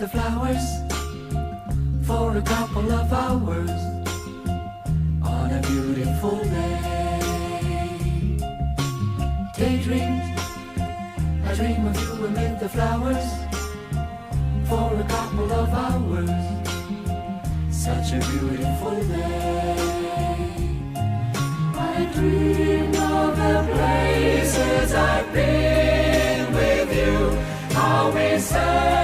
the flowers for a couple of hours on a beautiful day. Daydreams, I dream of you amid the flowers for a couple of hours. Such a beautiful day. I dream of the places I've been with you, how we sang